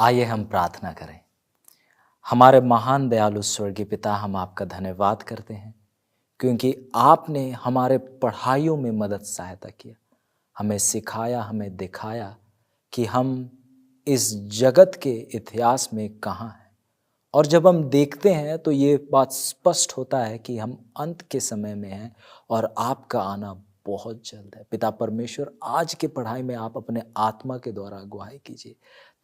आइए हम प्रार्थना करें। हमारे महान दयालु स्वर्गीय पिता, हम आपका धन्यवाद करते हैं क्योंकि आपने हमारे पढ़ाइयों में मदद सहायता किया, हमें सिखाया, हमें दिखाया कि हम इस जगत के इतिहास में कहाँ हैं। और जब हम देखते हैं तो ये बात स्पष्ट होता है कि हम अंत के समय में हैं और आपका आना बहुत जल्द है। पिता परमेश्वर, आज के पढ़ाई में आप अपने आत्मा के द्वारा अगुवाई कीजिए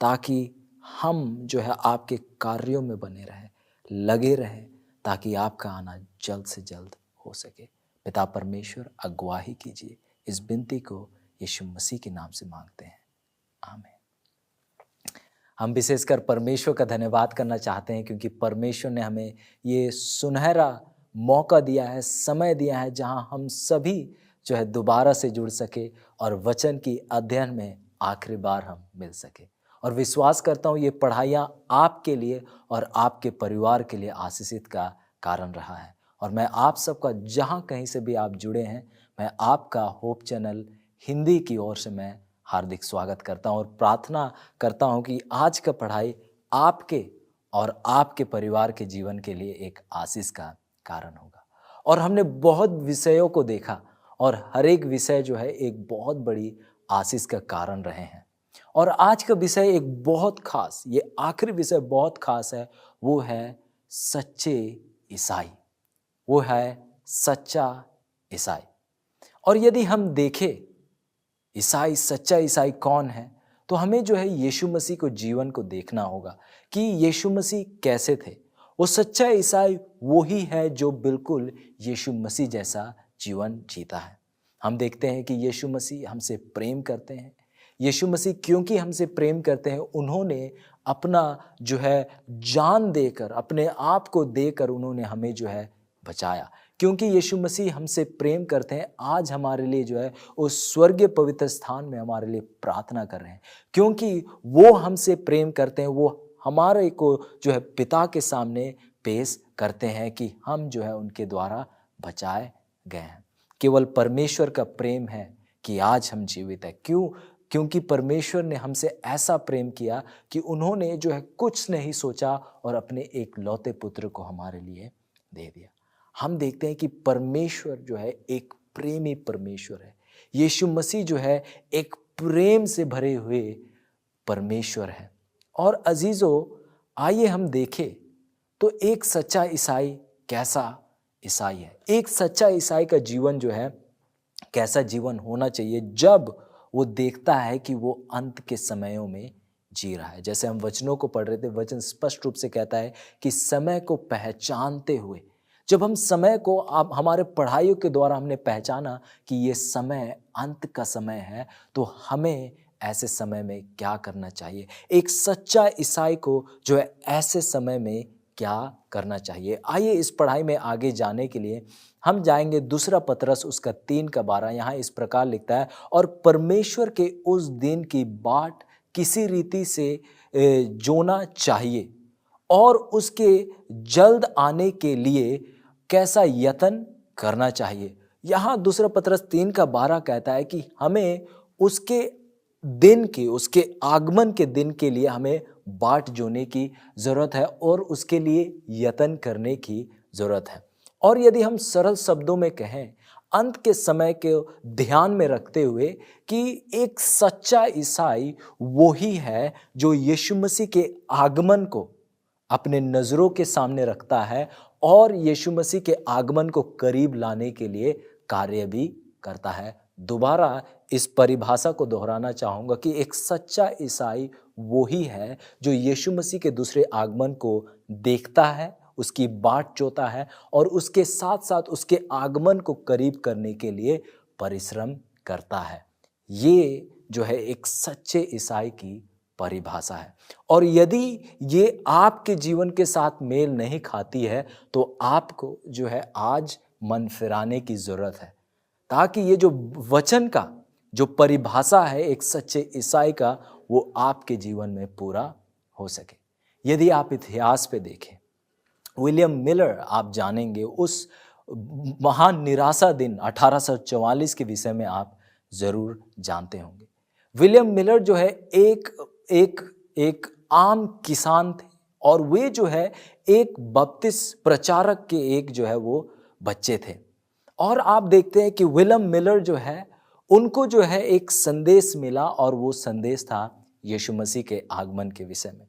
ताकि हम जो है आपके कार्यों में बने रहें, लगे रहें, ताकि आपका आना जल्द से जल्द हो सके। पिता परमेश्वर, अगुवाही कीजिए। इस विनती को यीशु मसीह के नाम से मांगते हैं, आमीन। हम विशेषकर परमेश्वर का धन्यवाद करना चाहते हैं क्योंकि परमेश्वर ने हमें ये सुनहरा मौका दिया है, समय दिया है, जहां हम सभी जो है दोबारा से जुड़ सके और वचन की अध्ययन में आखिरी बार हम मिल सके। और विश्वास करता हूँ ये पढ़ाइयाँ आपके लिए और आपके परिवार के लिए आशीषित का कारण रहा है। और मैं आप सबका जहाँ कहीं से भी आप जुड़े हैं, मैं आपका होप चैनल हिंदी की ओर से मैं हार्दिक स्वागत करता हूँ और प्रार्थना करता हूँ कि आज का पढ़ाई आपके और आपके परिवार के जीवन के लिए एक आशीष का कारण होगा। और हमने बहुत विषयों को देखा और हर एक विषय जो है एक बहुत बड़ी आशीष का कारण रहे हैं। और आज का विषय एक बहुत खास, ये आखिरी विषय बहुत खास है, वो है सच्चे ईसाई, वो है सच्चा ईसाई। और यदि हम देखें ईसाई, सच्चा ईसाई कौन है, तो हमें जो है यीशु मसीह को जीवन को देखना होगा कि यीशु मसीह कैसे थे। वो सच्चा ईसाई वही है जो बिल्कुल यीशु मसीह जैसा जीवन जीता है। हम देखते हैं कि यीशु मसीह हमसे प्रेम करते हैं। यीशु मसीह क्योंकि हमसे प्रेम करते हैं, उन्होंने अपना जो है जान देकर, अपने आप को देकर उन्होंने हमें जो है बचाया। क्योंकि यीशु मसीह हमसे प्रेम करते हैं, आज हमारे लिए जो है उस स्वर्गीय पवित्र स्थान में हमारे लिए प्रार्थना कर रहे हैं। क्योंकि वो हमसे प्रेम करते हैं, वो हमारे को जो है पिता के सामने पेश करते हैं कि हम जो है उनके द्वारा बचाए गए हैं। केवल परमेश्वर का प्रेम है कि आज हम जीवित हैं। क्योंकि परमेश्वर ने हमसे ऐसा प्रेम किया कि उन्होंने जो है कुछ नहीं सोचा और अपने एक लौते पुत्र को हमारे लिए दे दिया। हम देखते हैं कि परमेश्वर जो है एक प्रेमी परमेश्वर है। यीशु मसीह जो है एक प्रेम से भरे हुए परमेश्वर है। और अजीजों, आइए हम देखें तो एक सच्चा ईसाई कैसा ईसाई है। एक सच्चा ईसाई का जीवन जो है कैसा जीवन होना चाहिए जब वो देखता है कि वो अंत के समयों में जी रहा है। जैसे हम वचनों को पढ़ रहे थे, वचन स्पष्ट रूप से कहता है कि समय को पहचानते हुए, जब हम समय को आप हमारे पढ़ाइयों के द्वारा हमने पहचाना कि ये समय अंत का समय है, तो हमें ऐसे समय में क्या करना चाहिए। एक सच्चा ईसाई को जो है ऐसे समय में क्या करना चाहिए। आइए इस पढ़ाई में आगे जाने के लिए हम जाएंगे दूसरा पतरस उसका 3:12। यहाँ इस प्रकार लिखता है, और परमेश्वर के उस दिन की बाट किसी रीति से जोना चाहिए और उसके जल्द आने के लिए कैसा यत्न करना चाहिए। यहाँ दूसरा पतरस 3:12 कहता है कि हमें उसके दिन की, उसके आगमन के दिन के लिए हमें बाट जोने की जरूरत है और उसके लिए यत्न करने की जरूरत है। और यदि हम सरल शब्दों में कहें, अंत के समय के ध्यान में रखते हुए कि एक सच्चा ईसाई वही है जो यीशु मसीह के आगमन को अपने नजरों के सामने रखता है और यीशु मसीह के आगमन को करीब लाने के लिए कार्य भी करता है। दोबारा इस परिभाषा को दोहराना चाहूँगा कि एक सच्चा ईसाई वही है जो यीशु मसीह के दूसरे आगमन को देखता है, उसकी बाट जोता है और उसके साथ साथ उसके आगमन को करीब करने के लिए परिश्रम करता है। ये जो है एक सच्चे ईसाई की परिभाषा है। और यदि ये आपके जीवन के साथ मेल नहीं खाती है तो आपको जो है आज मन फिराने की जरूरत है, ताकि ये जो वचन का जो परिभाषा है एक सच्चे ईसाई का, वो आपके जीवन में पूरा हो सके। यदि आप इतिहास पे देखें, विलियम मिलर, आप जानेंगे उस महान निराशा दिन 1844 के विषय में आप जरूर जानते होंगे। विलियम मिलर जो है एक आम किसान थे और वे जो है एक बपतिस प्रचारक के एक जो है वो बच्चे थे। और आप देखते हैं कि विलियम मिलर जो है उनको जो है एक संदेश मिला और वो संदेश था यीशु मसीह के आगमन के विषय में।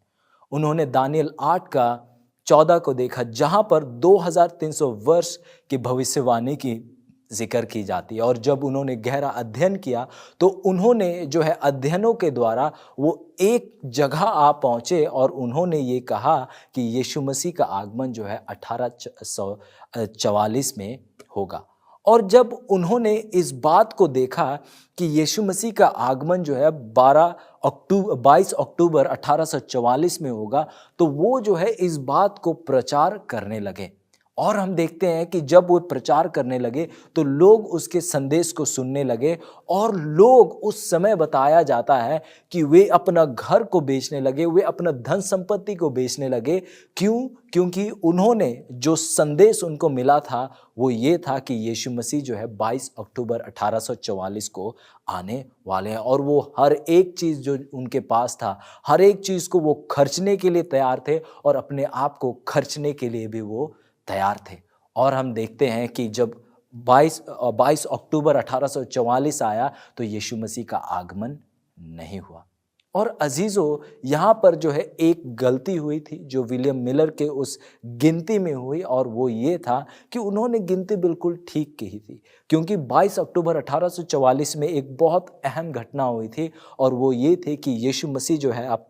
उन्होंने दानियल 8 का 14 को देखा जहां पर 2300 वर्ष की भविष्यवाणी की जिक्र की जाती है। और जब उन्होंने गहरा अध्ययन किया तो उन्होंने जो है अध्ययनों के द्वारा वो एक जगह आ पहुंचे और उन्होंने ये कहा कि यीशु मसीह का आगमन जो है 1844 में होगा। और जब उन्होंने इस बात को देखा कि यीशु मसीह का आगमन जो है 22 अक्टूबर 1844 में होगा, तो वो जो है इस बात को प्रचार करने लगे। और हम देखते हैं कि जब वो प्रचार करने लगे तो लोग उसके संदेश को सुनने लगे और लोग उस समय बताया जाता है कि वे अपना घर को बेचने लगे, वे अपना धन संपत्ति को बेचने लगे। क्यों? क्योंकि उन्होंने जो संदेश उनको मिला था वो ये था कि यीशु मसीह जो है 22 अक्टूबर 1844 को आने वाले हैं। और वो हर एक चीज़ जो उनके पास था, हर एक चीज़ को वो खर्चने के लिए तैयार थे और अपने आप को खर्चने के लिए भी वो तैयार थे। और हम देखते हैं कि जब 22 अक्टूबर 1844 आया तो यीशु मसीह का आगमन नहीं हुआ। और अजीजों, यहाँ पर जो है एक गलती हुई थी जो विलियम मिलर के उस गिनती में हुई, और वो ये था कि उन्होंने गिनती बिल्कुल ठीक की थी। क्योंकि 22 अक्टूबर 1844 में एक बहुत अहम घटना हुई थी और वो ये थे कि यीशु मसीह जो है आप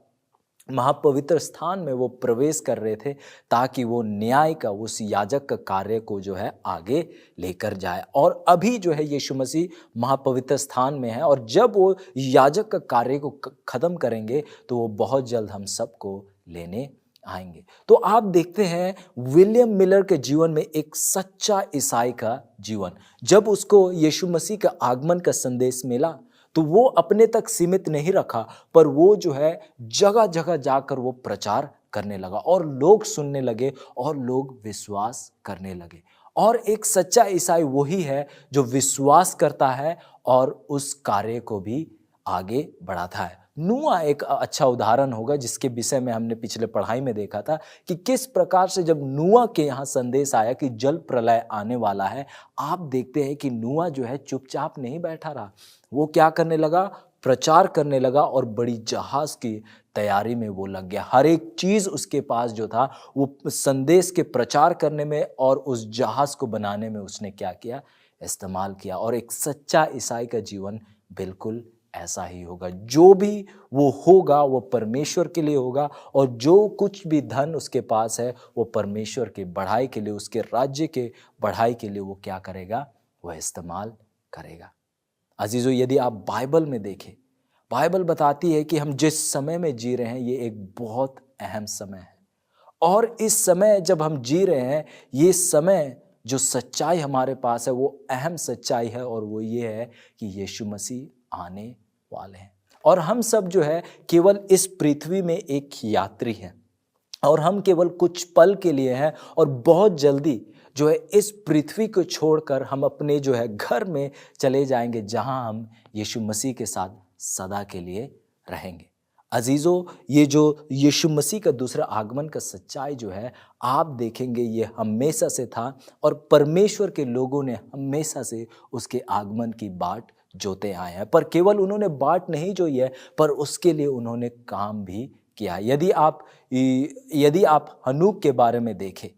महापवित्र स्थान में वो प्रवेश कर रहे थे ताकि वो न्याय का, उस याजक का कार्य को जो है आगे लेकर जाए। और अभी जो है यीशु मसीह महापवित्र स्थान में है और जब वो याजक का कार्य को खत्म करेंगे तो वो बहुत जल्द हम सबको लेने आएंगे। तो आप देखते हैं विलियम मिलर के जीवन में एक सच्चा ईसाई का जीवन, जब उसको यीशु मसीह का आगमन का संदेश मिला तो वो अपने तक सीमित नहीं रखा, पर वो जो है जगह जगह जाकर वो प्रचार करने लगा और लोग सुनने लगे और लोग विश्वास करने लगे। और एक सच्चा ईसाई वही है जो विश्वास करता है और उस कार्य को भी आगे बढ़ाता है। नूआ एक अच्छा उदाहरण होगा जिसके विषय में हमने पिछले पढ़ाई में देखा था कि किस प्रकार से जब नूआ के यहाँ संदेश आया कि जल प्रलय आने वाला है, आप देखते हैं कि नूआ जो है चुपचाप नहीं बैठा रहा, वो क्या करने लगा, प्रचार करने लगा और बड़ी जहाज की तैयारी में वो लग गया। हर एक चीज उसके पास जो था वो संदेश के प्रचार करने में और उस जहाज को बनाने में उसने क्या किया, इस्तेमाल किया। और एक सच्चा ईसाई का जीवन बिल्कुल ऐसा ही होगा। जो भी वो होगा वो परमेश्वर के लिए होगा और जो कुछ भी धन उसके पास है वो परमेश्वर की बढ़ाई के लिए, उसके राज्य के बढ़ाई के लिए वो क्या करेगा, वह इस्तेमाल करेगा। अजीजों, यदि आप बाइबल में देखें, बाइबल बताती है कि हम जिस समय में जी रहे हैं ये एक बहुत अहम समय है। और इस समय जब हम जी रहे हैं, ये समय जो सच्चाई हमारे पास है वो अहम सच्चाई है और वो ये है कि यीशु मसीह आने वाले हैं। और हम सब जो है केवल इस पृथ्वी में एक यात्री हैं और हम केवल कुछ पल के लिए हैं और बहुत जल्दी जो है इस पृथ्वी को छोड़कर हम अपने जो है घर में चले जाएंगे जहां हम यीशु मसीह के साथ सदा के लिए रहेंगे। अजीजों, ये जो यीशु मसीह का दूसरा आगमन का सच्चाई जो है आप देखेंगे ये हमेशा से था और परमेश्वर के लोगों ने हमेशा से उसके आगमन की बाट जोते आए हैं। पर केवल उन्होंने बाट नहीं जोई है, पर उसके लिए उन्होंने काम भी किया। यदि आप हनूक के बारे में देखें,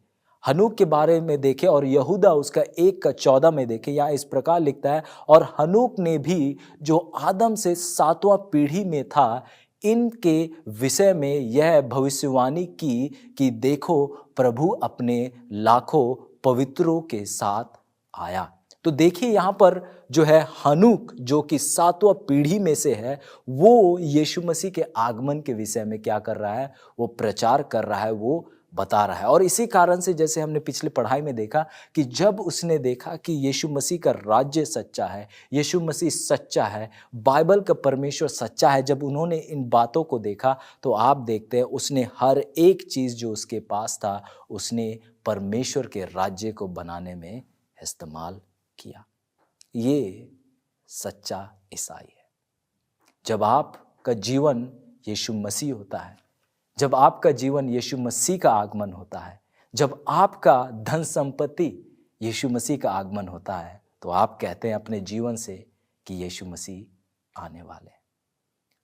हनूक के बारे में देखें और यहूदा उसका 1:14 में देखें, यहाँ इस प्रकार लिखता है, और हनूक ने भी जो आदम से 7वां पीढ़ी में था, इनके विषय में यह भविष्यवाणी की कि देखो प्रभु अपने लाखों पवित्रों के साथ आया। तो देखिए यहाँ पर जो है हनूक जो कि 7वां पीढ़ी में से है, वो यीशु मसीह के आगमन के विषय में क्या कर रहा है, वो प्रचार कर रहा है, वो बता रहा है। और इसी कारण से जैसे हमने पिछले पढ़ाई में देखा कि जब उसने देखा कि यीशु मसीह का राज्य सच्चा है, यीशु मसीह सच्चा है, बाइबल का परमेश्वर सच्चा है, जब उन्होंने इन बातों को देखा तो आप देखते हैं उसने हर एक चीज़ जो उसके पास था उसने परमेश्वर के राज्य को बनाने में इस्तेमाल किया। ये सच्चा ईसाई है। जब आपका जीवन यीशु मसीह होता है, जब आपका जीवन यीशु मसीह का आगमन होता है, जब आपका धन संपत्ति यीशु मसीह का आगमन होता है, तो आप कहते हैं अपने जीवन से कि यीशु मसीह आने वाले हैं।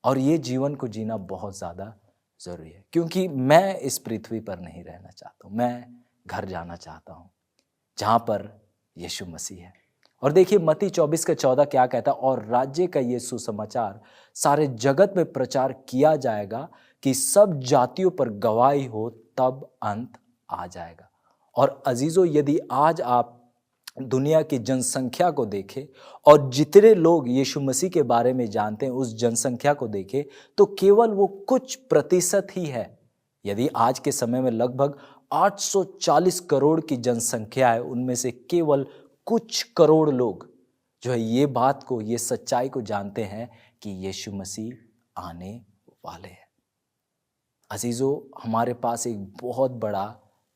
और ये जीवन को जीना बहुत ज़्यादा ज़रूरी है, क्योंकि मैं इस पृथ्वी पर नहीं रहना चाहता हूँ। मैं घर जाना चाहता हूँ जहाँ पर यीशु मसीह है। और देखिए मत्ती 24:14 क्या कहता है, और राज्य का ये सुसमाचार सारे जगत में प्रचार किया जाएगा कि सब जातियों पर गवाही हो, तब अंत आ जाएगा। और अजीजों, यदि आज आप दुनिया की जनसंख्या को देखें और जितने लोग यीशु मसीह के बारे में जानते हैं उस जनसंख्या को देखें, तो केवल वो कुछ प्रतिशत ही है। यदि आज के समय में लगभग 840 करोड़ की जनसंख्या है, उनमें से केवल कुछ करोड़ लोग जो है ये बात को, ये सच्चाई को जानते हैं कि यीशु मसीह आने वाले हैं। अजीजों, हमारे पास एक बहुत बड़ा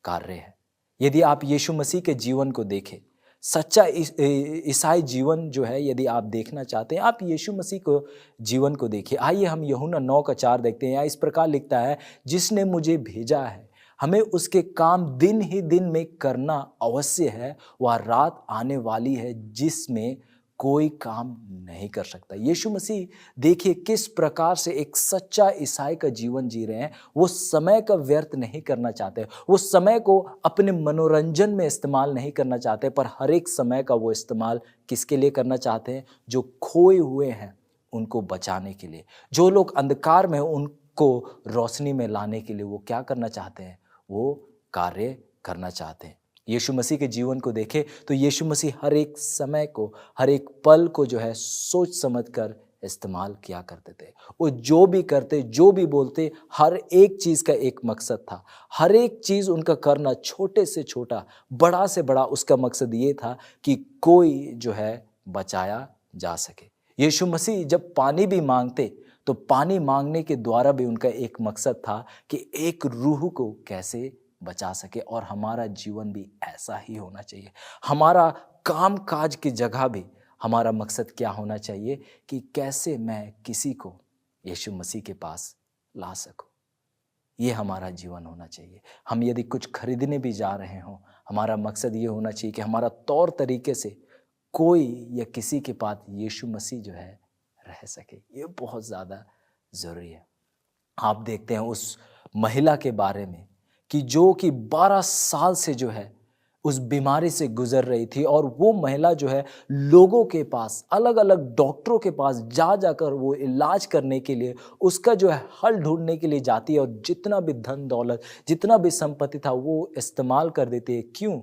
कार्य है। यदि आप यीशु मसीह के जीवन को देखें, सच्चा ईसाई जीवन जो है, यदि आप देखना चाहते हैं, आप यीशु मसीह को जीवन को देखिए। आइए हम यूहन्ना 9:4 देखते हैं। यहाँ इस प्रकार लिखता है, जिसने मुझे भेजा है, हमें उसके काम दिन ही दिन में करना अवश्य है। वह रात आने वाली है जिसमें कोई काम नहीं कर सकता। यीशु मसीह देखिए किस प्रकार से एक सच्चा ईसाई का जीवन जी रहे हैं। वो समय का व्यर्थ नहीं करना चाहते, वो समय को अपने मनोरंजन में इस्तेमाल नहीं करना चाहते, पर हर एक समय का वो इस्तेमाल किसके लिए करना चाहते हैं? जो खोए हुए हैं उनको बचाने के लिए, जो लोग अंधकार में हैं उनको रोशनी में लाने के लिए वो क्या करना चाहते हैं? वो कार्य करना चाहते हैं। यीशु मसीह के जीवन को देखें तो यीशु मसीह हर एक समय को, हर एक पल को जो है सोच समझकर इस्तेमाल किया करते थे। वो जो भी करते, जो भी बोलते, हर एक चीज़ का एक मकसद था। हर एक चीज़ उनका करना, छोटे से छोटा, बड़ा से बड़ा, उसका मकसद ये था कि कोई जो है बचाया जा सके। यीशु मसीह जब पानी भी मांगते तो पानी मांगने के द्वारा भी उनका एक मकसद था कि एक रूह को कैसे बचा सके। और हमारा जीवन भी ऐसा ही होना चाहिए। हमारा काम काज की जगह भी हमारा मकसद क्या होना चाहिए कि कैसे मैं किसी को यीशु मसीह के पास ला सकूं। ये हमारा जीवन होना चाहिए। हम यदि कुछ खरीदने भी जा रहे हों, हमारा मकसद ये होना चाहिए कि हमारा तौर तरीके से कोई या किसी के पास यीशु मसीह जो है रह सके। ये बहुत ज़्यादा ज़रूरी है। आप देखते हैं उस महिला के बारे में कि जो कि 12 साल से जो है उस बीमारी से गुजर रही थी, और वो महिला जो है लोगों के पास, अलग अलग डॉक्टरों के पास जा जाकर वो इलाज करने के लिए, उसका जो है हल ढूंढने के लिए जाती है, और जितना भी धन दौलत, जितना भी संपत्ति था वो इस्तेमाल कर देती है। क्यों?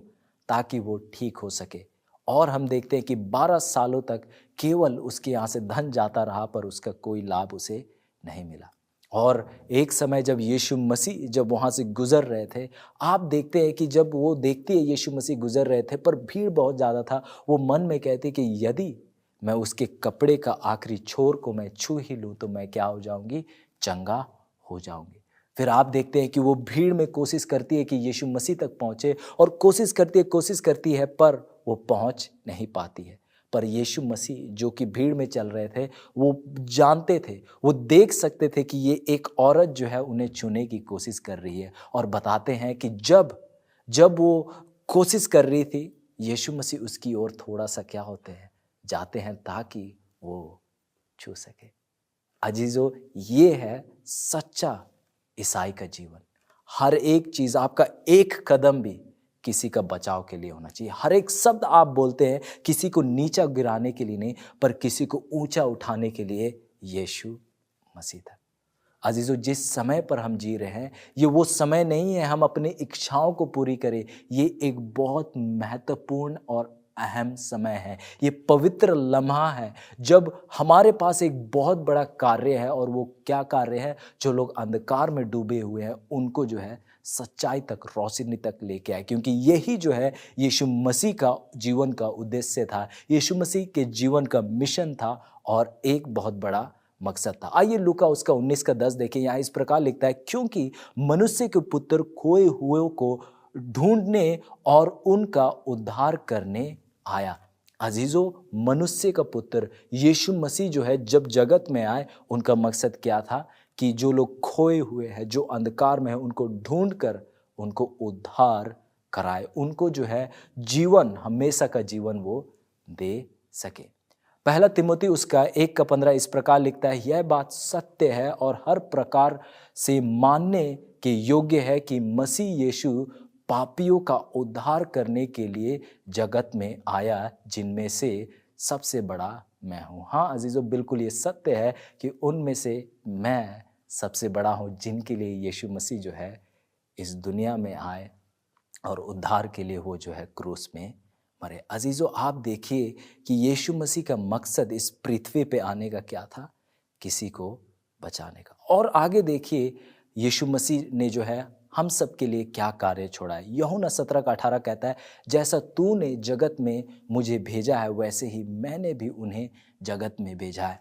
ताकि वो ठीक हो सके। और हम देखते हैं कि 12 सालों तक केवल उसके यहाँ से धन जाता रहा, पर उसका कोई लाभ उसे नहीं मिला। और एक समय जब यीशु मसीह जब वहाँ से गुजर रहे थे, आप देखते हैं कि जब वो देखती है यीशु मसीह गुजर रहे थे, पर भीड़ बहुत ज़्यादा था, वो मन में कहती कि यदि मैं उसके कपड़े का आखिरी छोर को मैं छू ही लूँ तो मैं क्या हो जाऊँगी? चंगा हो जाऊँगी। फिर आप देखते हैं कि वो भीड़ में कोशिश करती है कि यीशु मसीह तक पहुँचे, और कोशिश करती है, पर वो पहुँच नहीं पाती है। पर यीशु मसीह जो कि भीड़ में चल रहे थे, वो जानते थे, वो देख सकते थे कि ये एक औरत जो है उन्हें छूने की कोशिश कर रही है। और बताते हैं कि जब वो कोशिश कर रही थी, यीशु मसीह उसकी ओर थोड़ा सा क्या होते हैं, जाते हैं ताकि वो छू सके। अजीजों, ये है सच्चा ईसाई का जीवन। हर एक चीज़, आपका एक कदम भी किसी का बचाव के लिए होना चाहिए। हर एक शब्द आप बोलते हैं किसी को नीचा गिराने के लिए नहीं, पर किसी को ऊंचा उठाने के लिए यीशु मसीह था। अजीजों, जिस समय पर हम जी रहे हैं, ये वो समय नहीं है हम अपनी इच्छाओं को पूरी करें। ये एक बहुत महत्वपूर्ण और अहम समय है। ये पवित्र लम्हा है जब हमारे पास एक बहुत बड़ा कार्य है। और वो क्या कार्य है? जो लोग अंधकार में डूबे हुए हैं उनको जो है सच्चाई तक, रोशनी तक लेके आए। क्योंकि यही जो है यीशु मसीह का जीवन का उद्देश्य था, यीशु मसीह के जीवन का मिशन था, और एक बहुत बड़ा मकसद था। आइए लूका उसका 19:10 देखें। यहाँ इस प्रकार लिखता है, क्योंकि मनुष्य के पुत्र खोए हुए को ढूंढने और उनका उद्धार करने आया। अजीजों, मनुष्य का पुत्र यीशु मसीह जो है जब जगत में आए, उनका मकसद क्या था? कि जो लोग खोए हुए हैं, जो अंधकार में हैं, उनको ढूंढ कर उनको उद्धार कराए, उनको जो है जीवन, हमेशा का जीवन वो दे सके। पहला तिमोथी उसका 1:15 इस प्रकार लिखता है, यह बात सत्य है और हर प्रकार से मानने के योग्य है कि मसीह यीशु पापियों का उद्धार करने के लिए जगत में आया, जिनमें से सबसे बड़ा मैं हूँ। हाँ अजीजों, बिल्कुल ये सत्य है कि उनमें से मैं सबसे बड़ा हूँ, जिनके लिए यीशु मसीह जो है इस दुनिया में आए और उद्धार के लिए वो जो है क्रूस में मरे। अजीजों, आप देखिए कि यीशु मसीह का मकसद इस पृथ्वी पे आने का क्या था? किसी को बचाने का। और आगे देखिए यीशु मसीह ने जो है हम सब के लिए क्या कार्य छोड़ा है। यूहन्ना 17:18 कहता है, जैसा तूने जगत में मुझे भेजा है वैसे ही मैंने भी उन्हें जगत में भेजा है।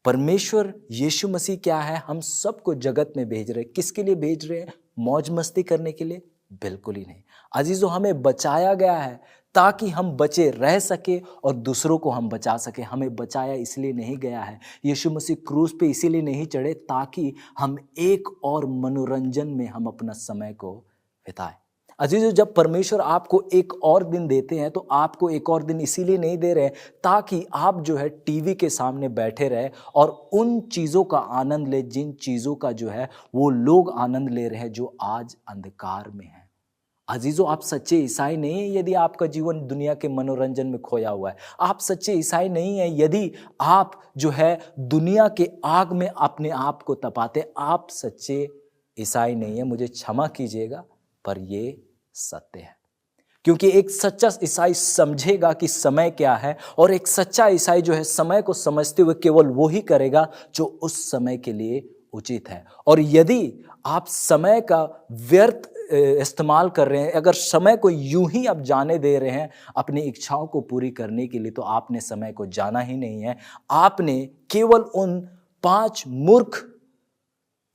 परमेश्वर यीशु मसीह क्या है, हम सबको जगत में भेज रहे हैं। किसके लिए भेज रहे हैं? मौज मस्ती करने के लिए? बिल्कुल ही नहीं। अजीजों, हमें बचाया गया है ताकि हम बचे रह सके और दूसरों को हम बचा सके। हमें बचाया इसलिए नहीं गया है, यीशु मसीह क्रूस पे इसीलिए नहीं चढ़े ताकि हम एक और मनोरंजन में हम अपना समय को बिताएं। अजीजों, जब परमेश्वर आपको एक और दिन देते हैं तो आपको एक और दिन इसीलिए नहीं दे रहे ताकि आप जो है टीवी के सामने बैठे रहे और उन चीज़ों का आनंद ले जिन चीज़ों का जो है वो लोग आनंद ले रहे हैं जो आज अंधकार में है। अजीजों, आप सच्चे ईसाई नहीं हैं यदि आपका जीवन दुनिया के मनोरंजन में खोया हुआ है। आप सच्चे ईसाई नहीं हैं यदि आप जो है दुनिया के आग में अपने आप को तपाते। आप सच्चे ईसाई नहीं हैं, मुझे क्षमा कीजिएगा पर ये सत्य है। क्योंकि एक सच्चा ईसाई समझेगा कि समय क्या है और एक सच्चा ईसाई जो है समय को समझते हुए केवल वो ही करेगा जो उस समय के लिए उचित है। और यदि आप समय का व्यर्थ इस्तेमाल कर रहे हैं, अगर समय को यूं ही आप जाने दे रहे हैं अपनी इच्छाओं को पूरी करने के लिए, तो आपने समय को जाना ही नहीं है। आपने केवल उन 5 मूर्ख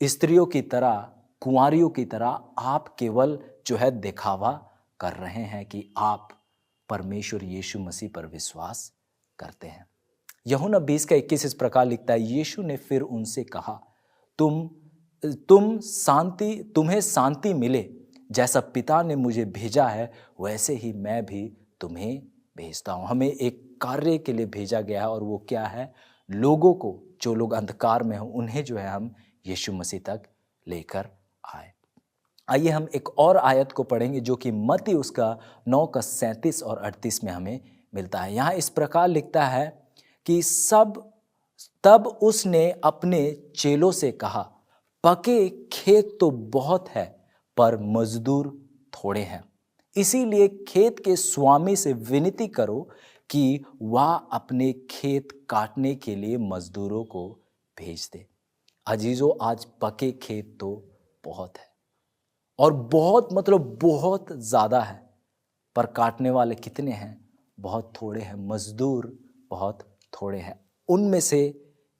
स्त्रियों की तरह, कुंवारियों की तरह आप केवल जो है दिखावा कर रहे हैं कि आप परमेश्वर यीशु मसीह पर विश्वास करते हैं। यूहन्ना 20:21 इस प्रकार लिखता है, यीशु ने फिर उनसे कहा, तुम्हें शांति मिले। जैसा पिता ने मुझे भेजा है वैसे ही मैं भी तुम्हें भेजता हूँ। हमें एक कार्य के लिए भेजा गया है और वो क्या है? लोगों को, जो लोग अंधकार में हों, उन्हें जो है हम यीशु मसीह तक लेकर आए। आइए हम एक और आयत को पढ़ेंगे जो कि मत्ती उसका 9:37 और 38 में हमें मिलता है। यहाँ इस प्रकार लिखता है कि तब उसने अपने चेलों से कहा, पके खेत तो बहुत है पर मजदूर थोड़े हैं, इसीलिए खेत के स्वामी से विनती करो कि वह अपने खेत काटने के लिए मजदूरों को भेज दे। अजीजों, आज पके खेत तो बहुत है और बहुत मतलब बहुत ज़्यादा है, पर काटने वाले कितने हैं? बहुत थोड़े हैं। मजदूर बहुत थोड़े हैं। उनमें से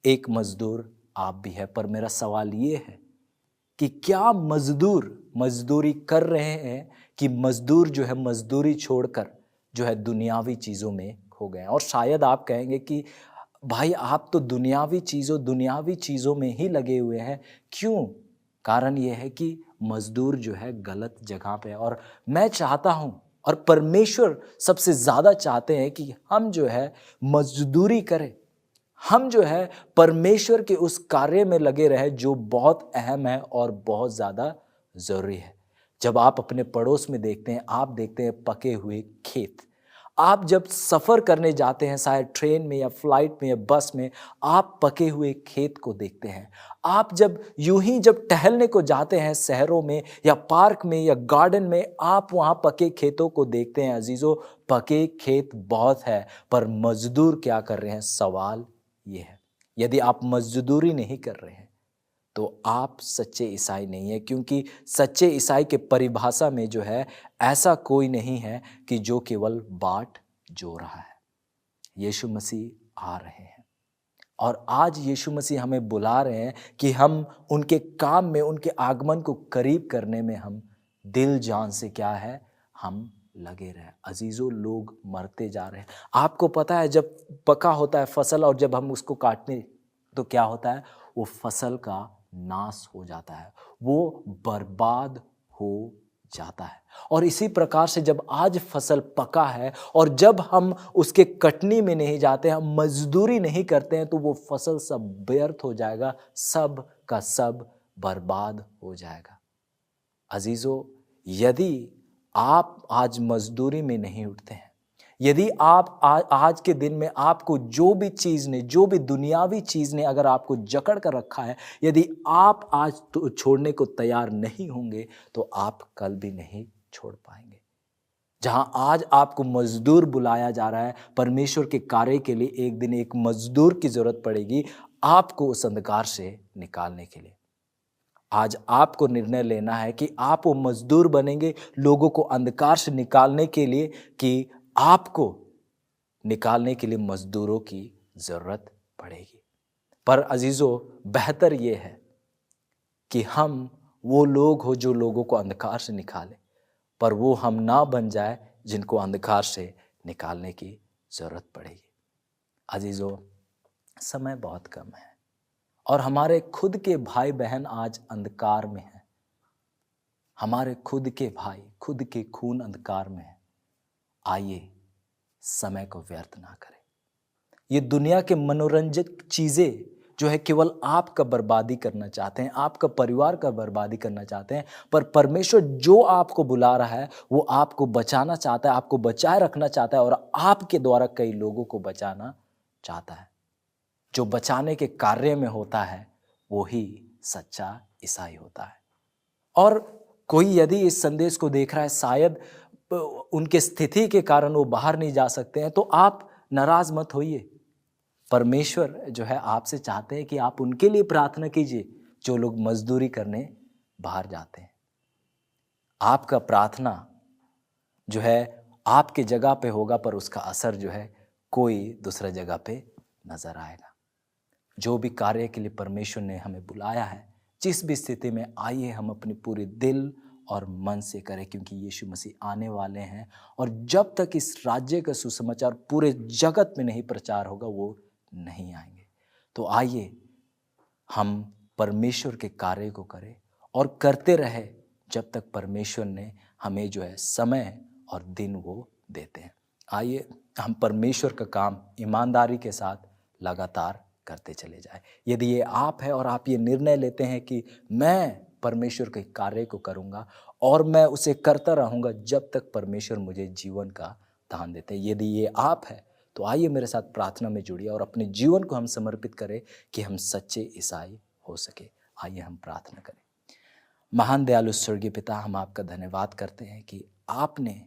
एक मजदूर आप भी है। पर मेरा सवाल ये है कि क्या मजदूर मजदूरी कर रहे हैं कि मजदूर जो है मजदूरी छोड़कर जो है दुनियावी चीज़ों में खो गए हैं? और शायद आप कहेंगे कि भाई आप तो दुनियावी चीज़ों में ही लगे हुए हैं। क्यों? कारण ये है कि मजदूर जो है गलत जगह पे है। और मैं चाहता हूँ और परमेश्वर सबसे ज़्यादा चाहते हैं कि हम जो है मजदूरी करें, हम जो है परमेश्वर के उस कार्य में लगे रहे जो बहुत अहम है और बहुत ज़्यादा ज़रूरी है। जब आप अपने पड़ोस में देखते हैं, आप देखते हैं पके हुए खेत। आप जब सफ़र करने जाते हैं, शायद ट्रेन में या फ्लाइट में या बस में, आप पके हुए खेत को देखते हैं। आप जब यूं ही जब टहलने को जाते हैं शहरों में या पार्क में या गार्डन में, आप वहाँ पके खेतों को देखते हैं। अजीज़ों, पके खेत बहुत है पर मजदूर क्या कर रहे हैं? सवाल ये है। यदि आप मजदूरी नहीं कर रहे हैं तो आप सच्चे ईसाई नहीं है, क्योंकि सच्चे ईसाई के परिभाषा में जो है ऐसा कोई नहीं है कि जो केवल बाट जो रहा है। यीशु मसीह आ रहे हैं और आज यीशु मसीह हमें बुला रहे हैं कि हम उनके काम में, उनके आगमन को करीब करने में हम दिल जान से क्या है, हम लगे रहे। अजीजों, लोग मरते जा रहे हैं। आपको पता है जब पका होता है फसल और जब हम उसको काटने तो क्या होता है? वो फसल का नाश हो जाता है, वो बर्बाद हो जाता है। और इसी प्रकार से जब आज फसल पका है और जब हम उसके कटनी में नहीं जाते, हम मजदूरी नहीं करते हैं, तो वो फसल सब व्यर्थ हो जाएगा, सब का सब बर्बाद हो जाएगा। अजीजों, यदि आप आज मजदूरी में नहीं उठते हैं, यदि आप आज के दिन में आपको जो भी चीज़ ने, जो भी दुनियावी चीज़ ने अगर आपको जकड़ कर रखा है, यदि आप आज तो छोड़ने को तैयार नहीं होंगे, तो आप कल भी नहीं छोड़ पाएंगे। जहां आज आपको मजदूर बुलाया जा रहा है, परमेश्वर के कार्य के लिए एक दिन एक मजदूर की जरूरत पड़ेगी आपको उस अंधकार से निकालने के लिए। आज आपको निर्णय लेना है कि आप वो मजदूर बनेंगे लोगों को अंधकार से निकालने के लिए, कि आपको निकालने के लिए मजदूरों की जरूरत पड़ेगी। पर अजीजों, बेहतर ये है कि हम वो लोग हो जो लोगों को अंधकार से निकाले, पर वो हम ना बन जाए जिनको अंधकार से निकालने की जरूरत पड़ेगी। अजीजों, समय बहुत कम है और हमारे खुद के भाई बहन आज अंधकार में हैं। हमारे खुद के भाई, खुद के खून अंधकार में है। आइए समय को व्यर्थ ना करें। ये दुनिया के मनोरंजक चीजें जो है केवल आपका बर्बादी करना चाहते हैं, आपका परिवार का बर्बादी करना चाहते हैं, पर परमेश्वर जो आपको बुला रहा है वो आपको बचाना चाहता है, आपको बचाए रखना चाहता है और आपके द्वारा कई लोगों को बचाना चाहता है। जो बचाने के कार्य में होता है वो ही सच्चा ईसाई होता है। और कोई यदि इस संदेश को देख रहा है, शायद उनके स्थिति के कारण वो बाहर नहीं जा सकते हैं, तो आप नाराज मत होइए। परमेश्वर जो है आपसे चाहते हैं कि आप उनके लिए प्रार्थना कीजिए जो लोग मजदूरी करने बाहर जाते हैं। आपका प्रार्थना जो है आपके जगह पे होगा, पर उसका असर जो है कोई दूसरा जगह पे नजर आएगा। जो भी कार्य के लिए परमेश्वर ने हमें बुलाया है, जिस भी स्थिति में, आइए हम अपने पूरे दिल और मन से करें, क्योंकि यीशु मसीह आने वाले हैं और जब तक इस राज्य का सुसमाचार पूरे जगत में नहीं प्रचार होगा वो नहीं आएंगे। तो आइए हम परमेश्वर के कार्य को करें और करते रहे जब तक परमेश्वर ने हमें जो है समय और दिन वो देते हैं। आइए हम परमेश्वर का काम ईमानदारी के साथ लगातार करते चले जाए। यदि ये आप है और आप ये निर्णय लेते हैं कि मैं परमेश्वर के कार्य को करूंगा और मैं उसे करता रहूंगा जब तक परमेश्वर मुझे जीवन का दान देते हैं, यदि ये आप है तो आइए मेरे साथ प्रार्थना में जुड़िए और अपने जीवन को हम समर्पित करें कि हम सच्चे ईसाई हो सके। आइए हम प्रार्थना करें। महान दयालु स्वर्गीय पिता, हम आपका धन्यवाद करते हैं कि आपने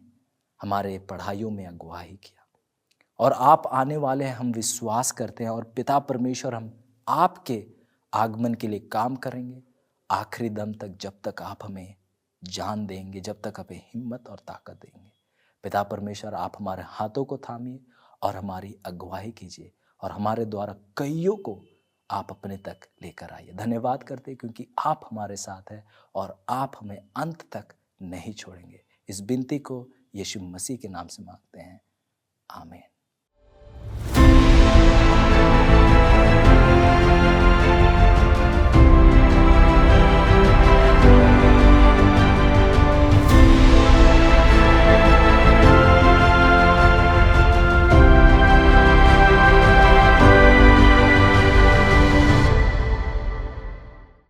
हमारे पढ़ाइयों में अगुवाई किया और आप आने वाले हैं, हम विश्वास करते हैं। और पिता परमेश्वर, हम आपके आगमन के लिए काम करेंगे आखिरी दम तक, जब तक आप हमें जान देंगे, जब तक हमें हिम्मत और ताकत देंगे। पिता परमेश्वर, आप हमारे हाथों को थामिए और हमारी अगुवाई कीजिए और हमारे द्वारा कईयों को आप अपने तक लेकर आइए। धन्यवाद करते हैं क्योंकि आप हमारे साथ हैं और आप हमें अंत तक नहीं छोड़ेंगे। इस विनती को यीशु मसीह के नाम से मांगते हैं, आमीन।